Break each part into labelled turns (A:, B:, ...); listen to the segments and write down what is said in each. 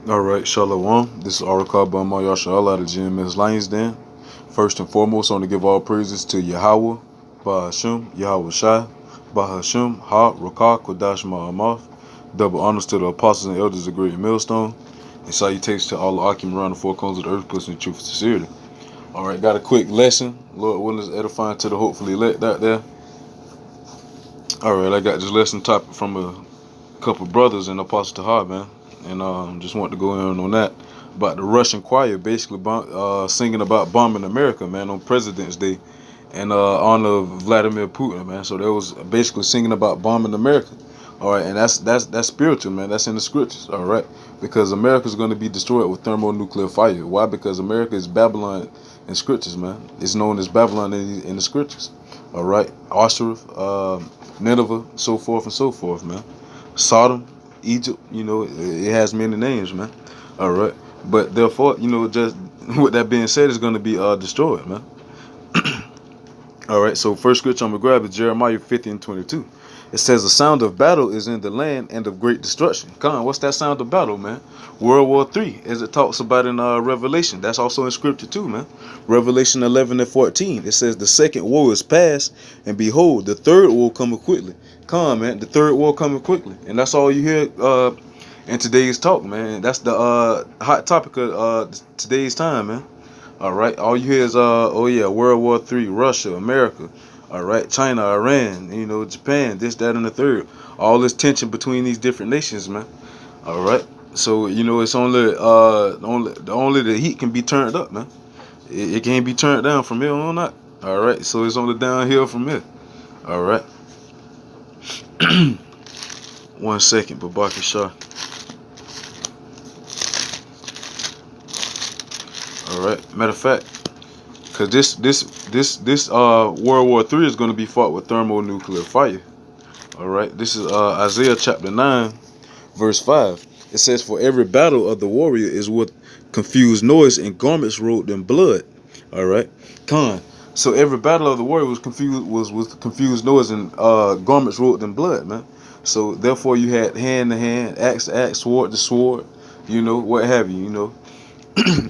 A: All right, Shalom. This is Oracle Bama Yashal out of GMS Lions Den. First and foremost, I want to give all praises to Yahweh, Bahashim, Yahweh Shai, Bahashim, Ha, Rakah, Kodash Ma'amath. Double honors to the apostles and elders of Great Millstone. And salutations to all the Akim around the four corners of the earth, pushing the truth and sincerity. All right, got a quick lesson. Lord willing, is edifying to the hopefully elect out there. All right, I got this lesson topic from a couple brothers in Apostle Tahar, man. And just want to go in on that about the Russian choir basically singing about bombing America, man, on President's Day in honor of Vladimir Putin, man. So they was basically singing about bombing America. All right, and that's spiritual, man. That's in the scriptures, all right, because America's going to be destroyed with thermonuclear fire. Why? Because America is Babylon in scriptures, man. It's known as Babylon in the scriptures, all right. Ashtoreth, Nineveh, so forth and so forth, man. Sodom, Egypt, it has many names, man. All right. But therefore, just with that being said, it's going to be destroyed, man. All right. So first scripture I'm going to grab is Jeremiah 50:22. It says, the sound of battle is in the land and of great destruction. Con, what's that sound of battle, man? World War III, as it talks about in Revelation. That's also in scripture too, man. Revelation 11:14. It says, the second war is past, and behold, the third war coming quickly. Con, man, the third war coming quickly. And that's all you hear in today's talk, man. That's the hot topic of today's time, man. All right. All you hear is, World War III, Russia, America. All right, China, Iran, Japan, this, that, and the third. All this tension between these different nations, man. All right, so it's only the heat can be turned up, man. It can't be turned down from here on out. All right, so it's only downhill from here. All right. 1 second, Babaki Shah. All right. Matter of fact. Because this World War III is going to be fought with thermonuclear fire. All right. This is Isaiah chapter 9, verse 5. It says, for every battle of the warrior is with confused noise and garments rolled in blood. All right. Con. So every battle of the warrior was with confused noise and garments rolled in blood, man. So therefore you had hand to hand, axe to axe, sword to sword, what have you,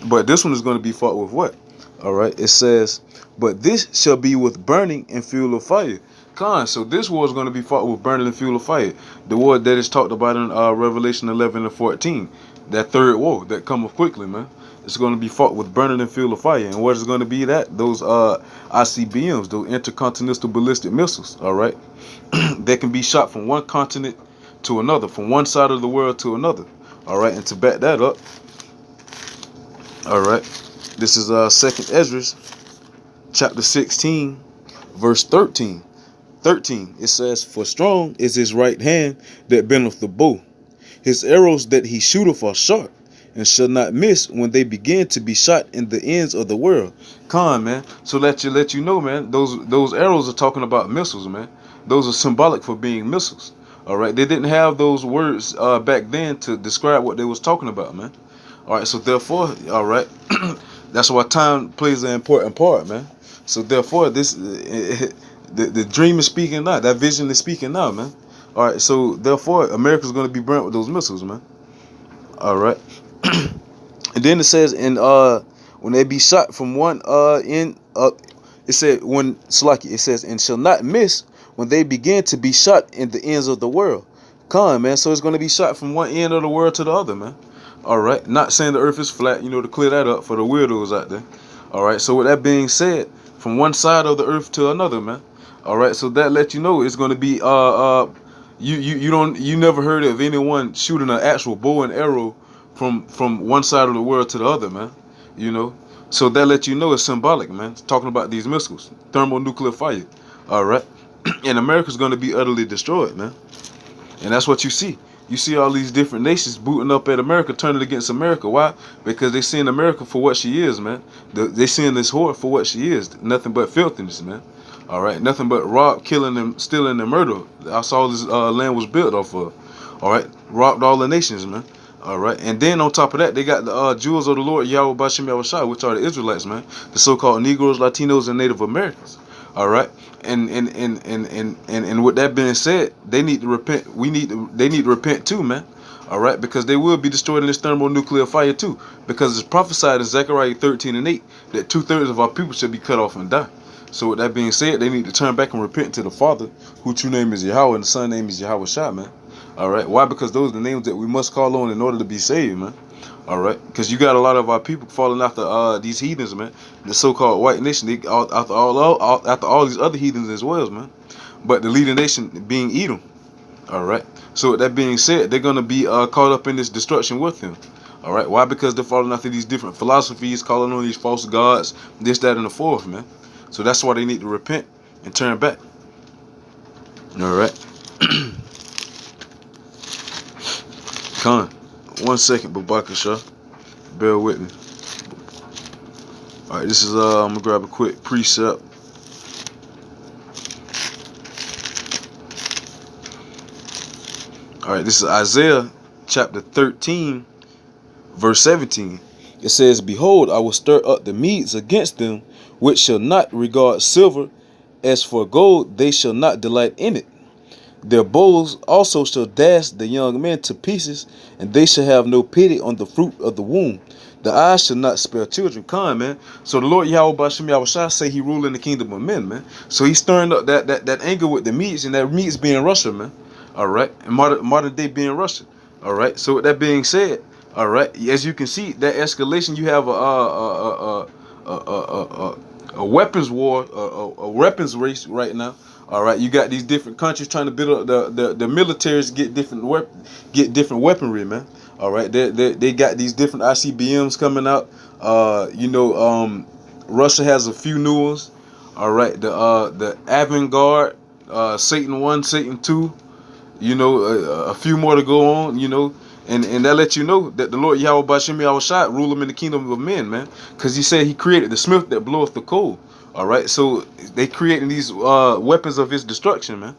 A: But this one is going to be fought with what? All right, it says, but this shall be with burning and fuel of fire. Con, so this war is going to be fought with burning and fuel of fire. The war that is talked about in Revelation 11:14. That third war that cometh quickly, man. It's going to be fought with burning and fuel of fire. And what is going to be that? Those ICBMs, those intercontinental ballistic missiles, all right? That can be shot from one continent to another, from one side of the world to another. All right, and to back that up, all right, this is 2nd Ezra, chapter 16, verse 13. 13, it says, for strong is his right hand that bendeth the bow. His arrows that he shooteth are sharp, and shall not miss when they begin to be shot in the ends of the world. Con, man. So let you know, man, those arrows are talking about missiles, man. Those are symbolic for being missiles. All right, they didn't have those words back then to describe what they was talking about, man. All right, so therefore, all right, that's why time plays an important part, man. So therefore, the dream is speaking now. That vision is speaking now, man. All right, so therefore, America's going to be burnt with those missiles, man. All right, and then it says, when they be shot from one end, it said when Slaki, it says, and shall not miss when they begin to be shot in the ends of the world. Con, man. So it's going to be shot from one end of the world to the other, man. All right, not saying the earth is flat, to clear that up for the weirdos out there. All right, so with that being said, from one side of the earth to another, man. All right, so that lets you know it's going to be you never heard of anyone shooting an actual bow and arrow from one side of the world to the other, man. So that lets you know it's symbolic, man. It's talking about these missiles, thermonuclear fire. All right, and America's going to be utterly destroyed, man. And that's what you see. You see all these different nations booting up at America, turning against America. Why? Because they seeing America for what she is, man. They seeing this whore for what she is. Nothing but filthiness, man. All right. Nothing but rob, killing, and stealing, and murder. That's all this land was built off of. All right. Robbed all the nations, man. All right. And then on top of that, they got the jewels of the Lord, Yahweh Bashem Yahushua, which are the Israelites, man. The so-called Negroes, Latinos, and Native Americans. All right, and with that being said, they need to repent. They need to repent too, man. All right, because they will be destroyed in this thermonuclear fire too. Because it's prophesied in Zechariah 13:8 that 2/3 of our people should be cut off and die. So with that being said, they need to turn back and repent to the Father, whose true name is Yahweh, and the Son name is Yahweh Shai, man. All right, why? Because those are the names that we must call on in order to be saved, man. All right, because you got a lot of our people falling after these heathens, man. The so-called white nation, after all these other heathens as well, man. But the leading nation being Edom. All right. So with that being said, they're gonna be caught up in this destruction with him. All right. Why? Because they're following after these different philosophies, calling on these false gods, this, that, and the fourth, man. So that's why they need to repent and turn back. All right. Con. 1 second, Babakasha. Bear with me. All right. This is I'm gonna grab a quick precept. All right, this is Isaiah chapter 13, verse 17. It says, "Behold, I will stir up the Medes against them, which shall not regard silver. As for gold, they shall not delight in it. Their bows also shall dash the young men to pieces, and they shall have no pity on the fruit of the womb. The eyes shall not spare children." Con, man. So the Lord Yahweh Bashem Yahushua say he rule in the kingdom of men, man. So he's stirring up that anger with the Medes, and that Medes being Russia, man. All right, and modern day being Russia. All right. So with that being said, all right, as you can see, that escalation, you have a weapons war, a weapons race right now. All right, you got these different countries trying to build up the militaries get different weaponry, man. All right, they got these different ICBMs coming out. Russia has a few new ones. All right, the Avangard, Satan 1, Satan 2. A few more to go on. And that lets you know that the Lord Yahweh Bashem Yahushua rule him in the kingdom of men, man. Because he said he created the smith that bloweth the coal. All right, so they creating these weapons of his destruction, man.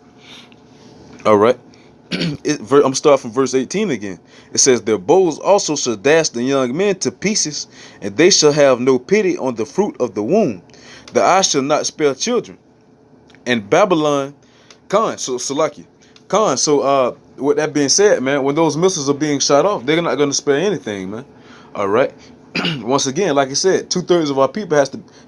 A: All right, I'm starting from verse 18 again. It says, "Their bows also shall dash the young men to pieces, and they shall have no pity on the fruit of the womb. The eye shall not spare children. And Babylon, Khan, so Salaki, Khan." So with that being said, man, when those missiles are being shot off, they're not going to spare anything, man. All right. Once again, like I said, 2/3 of our people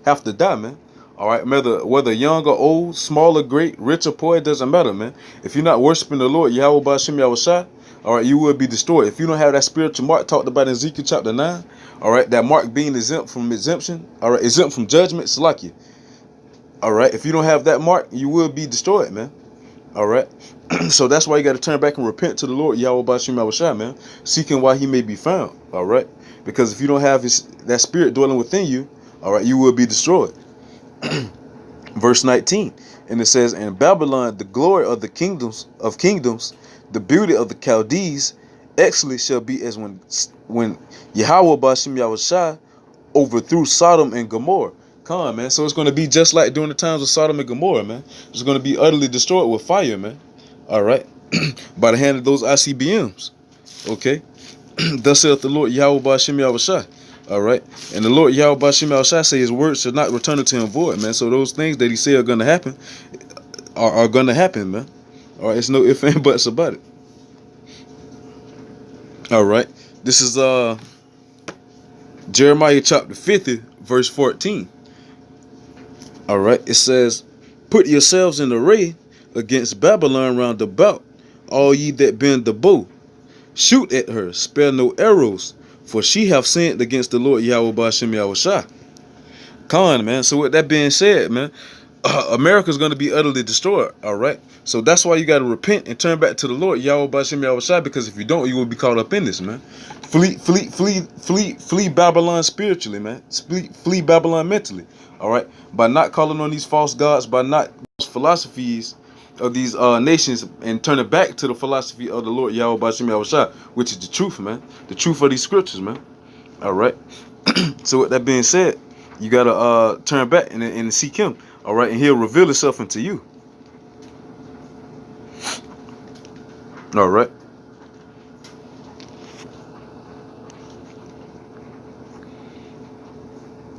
A: have to die, man. All right, whether young or old, small or great, rich or poor, it doesn't matter, man. If you're not worshiping the Lord Yahweh Bashem Yahushua, all right, you will be destroyed. If you don't have that spiritual mark talked about in Ezekiel chapter 9, all right, that mark being exempt from exemption, all right, exempt from judgment, Salaki. All right, if you don't have that mark, you will be destroyed, man. All right. So that's why you got to turn back and repent to the Lord Yahweh Bashem Yahushua, man, seeking why he may be found. All right, because if you don't have that spirit dwelling within you, all right, you will be destroyed. Verse 19, and it says, "And Babylon, the glory of the kingdoms, the beauty of the Chaldees, excellent shall be as when Yahweh Bashem Yahushua overthrew Sodom and Gomorrah." Come on, man. So it's going to be just like during the times of Sodom and Gomorrah, man. It's going to be utterly destroyed with fire, man. All right, by the hand of those ICBMs. Okay, thus saith the Lord Yahweh Bashem Yahushua. All right, and the Lord Yahweh Bashem Yahushua say his words should not return unto him void, man. So those things that he say are going to happen are going to happen, man. All right, it's no ifs and buts about it. All right, this is Jeremiah chapter 50, verse 14. All right, it says, "Put yourselves in array against Babylon round about, all ye that bend the bow. Shoot at her, spare no arrows, for she hath sinned against the Lord Yahweh Bashem Yahushua." Con, man. So with that being said, man, America's going to be utterly destroyed. All right. So that's why you got to repent and turn back to the Lord Yahweh Bashem Yahushua, because if you don't, you will be caught up in this, man. Flee Babylon spiritually, man. Flee Babylon mentally. All right. By not calling on these false gods, by not philosophies of these nations, and turn it back to the philosophy of the Lord Yahweh Bashem Yahushua, which is the truth, man. The truth of these scriptures, man. All right. So with that being said, you gotta turn back and seek him. All right, and he'll reveal himself unto you. All right.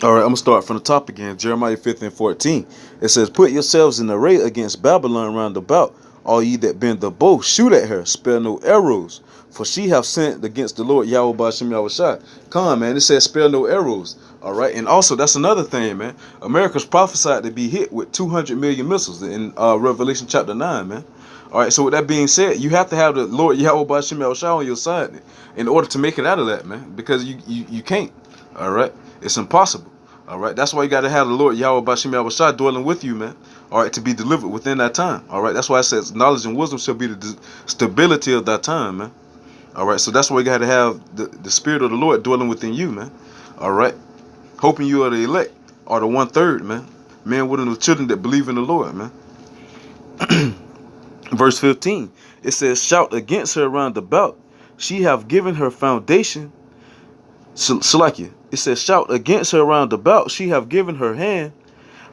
A: All right, I'm gonna start from the top again. Jeremiah 15:14. It says, "Put yourselves in array against Babylon round about. All ye that bend the bow, shoot at her. Spare no arrows, for she hath sinned against the Lord Yahweh Ba'ashem Yahushai." Come on, man. It says, "Spare no arrows." All right, and also that's another thing, man. America's prophesied to be hit with 200 million missiles in Revelation chapter 9, man. All right, so with that being said, you have to have the Lord Yahweh Ba'ashem Yahushai on your side in order to make it out of that, man. Because you can't. All right, it's impossible. All right, that's why you got to have the Lord Yahweh Ba'ashem Yahushai dwelling with you, man. All right, to be delivered within that time. All right, that's why it says knowledge and wisdom shall be the stability of that time, man. All right, so that's why you got to have the Spirit of the Lord dwelling within you, man. All right, hoping you are the elect, or the 1/3, man. Men, women, and children that believe in the Lord, man. Verse 15, it says, "Shout against her round about. She have given her foundation." Salakia. It says, "Shout against her round about. She have given her hand.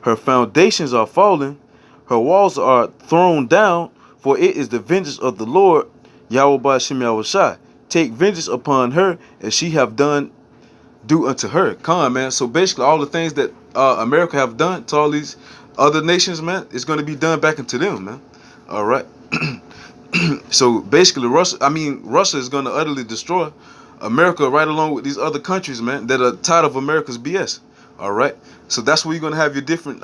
A: Her foundations are fallen. Her walls are thrown down. For it is the vengeance of the Lord, Yahweh Ba'ashem Yahushai. Take vengeance upon her, as she have done, do unto her." Come on, man. So basically, all the things that America have done to all these other nations, man, it's going to be done back into them, man. All right. So basically, Russia is going to utterly destroy America right along with these other countries, man, that are tired of America's BS. All right. So that's where you're going to have your different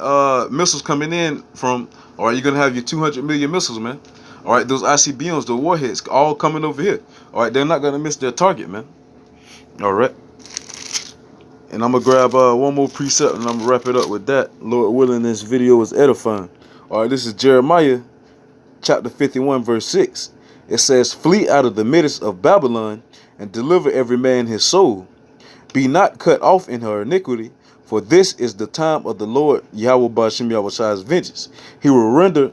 A: missiles coming in from. All right. You're going to have your 200 million missiles, man. All right. Those ICBMs, the warheads, all coming over here. All right. They're not going to miss their target, man. All right. And I'm going to grab one more precept and I'm going to wrap it up with that. Lord willing, this video is edifying. All right. This is Jeremiah chapter 51, verse 6. It says, "Flee out of the midst of Babylon and deliver every man his soul. Be not cut off in her iniquity, for this is the time of the Lord Yahweh Ba'ashem Yahushai's vengeance. He will render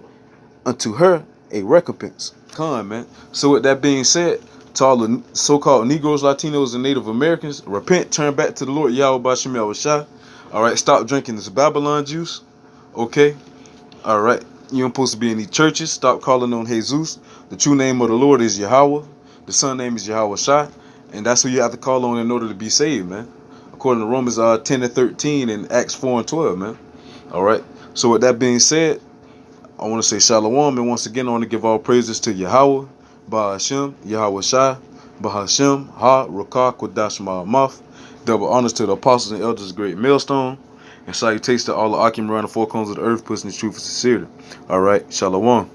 A: unto her a recompense." Come on, man. So with that being said, to all the so-called Negroes, Latinos, and Native Americans, repent, turn back to the Lord Yahweh Ba'ashem Yahushai. All right, stop drinking this Babylon juice. Okay? All right. You ain't supposed to be in these churches. Stop calling on Jesus. The true name of the Lord is Yahweh. The Son name is Yahweh Shai. And that's who you have to call on in order to be saved, man. According to Romans 10 and 13 and Acts 4 and 12, man. All right. So with that being said, I want to say shalom. And once again, I want to give all praises to Yahweh, Ba'ashem, Yahweh Shai, Ba'ashem, Ha, Rakah, Kodash, Ma'amath. Double honors to the apostles and elders of Great Millstone. And salutations to all the Akim around the four corners of the earth, pushing the truth and sincerity. All right. Shalom.